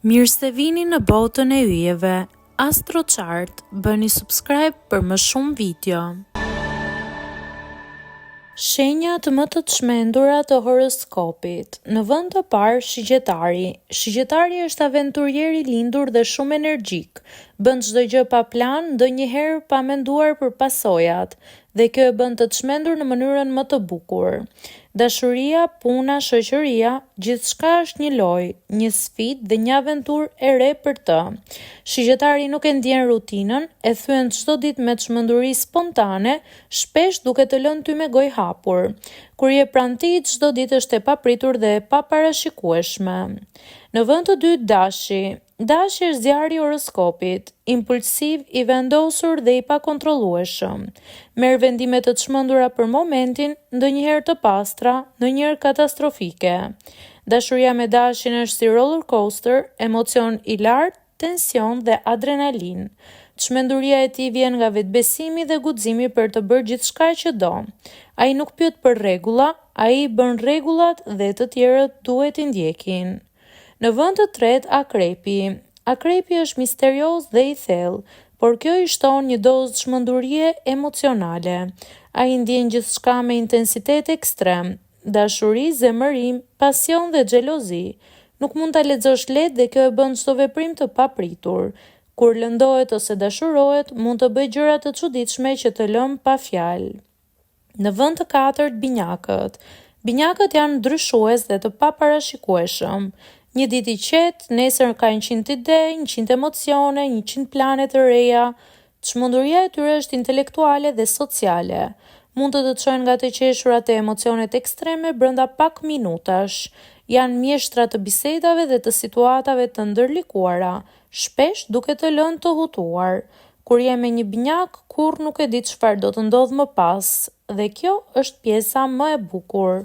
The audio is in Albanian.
Mirë se vini në botën e yjeve. AstroChart, bëni subscribe për më shumë video. Shenjat më të çmendura të horoskopit. Në vend të parë, shigjetari. Shigjetari është aventurier i lindur dhe shumë energjik. Bën çdo gjë pa plan, ndonjëherë pa menduar për pasojat, dhe kjo e bën të çmendur në mënyrën më të bukur. Dashuria, puna, shoqëria, gjithçka është një lojë, një sfidë dhe një aventurë e re për të. Shigjetari nuk e ndjen rutinën, e thyen çdo ditë me çmenduri spontane, shpesh duke të lënë ty me gojë hapur. Kur je pranë tij, çdo ditë është e papritur dhe e paparashikueshme. Në vend të dytë, Dashi. Dashi është zjarri i horoskopit, impulsiv, i vendosur dhe i pakontrollueshëm. Merr vendime të çmendura për momentin, ndonjëherë të pastra, ndonjëherë katastrofike. Dashuria me Dashin është si roller coaster, emocion i lartë, tension dhe adrenalin. Çmenduria e tij vjen nga vetbesimi dhe guximi për të bërë gjithçka që do. Ai nuk pyet për rregulla, ai bën rregullat dhe të tjerët duhet i ndjekin. Në vend të tretë, Akrepi. Akrepi është misterioz dhe i thellë, por kjo i shton një dozë çmendurie emocionale. Ai ndjen gjithçka me intensitet ekstrem, dashuri, zemërim, pasion dhe xhelozi. Nuk mund ta lexosh lehtë dhe kjo e bën çdo veprim të papritur. Kur lëndohet ose dashurohet, mund të bëjë gjëra të çuditshme që të lëm pa fjalë. Në vend të katërt, Binjakët. Binjakët janë ndryshues dhe të paparashikueshëm. Një ditë i qetë, nesër ka 100 ide, 100 emocione, 100 plane të reja. Çmenduria e tyre është intelektuale dhe sociale. Mund të çojnë nga të qeshurat e emocionet ekstreme brenda pak minutash. Janë mjeshtra të bisedave dhe të situatave të ndërlikuara, shpesh duke të lënë të hutuar. Kur je me një binjak, kurrë nuk e di çfarë do të ndodhë më pas, dhe kjo është pjesa më e bukur.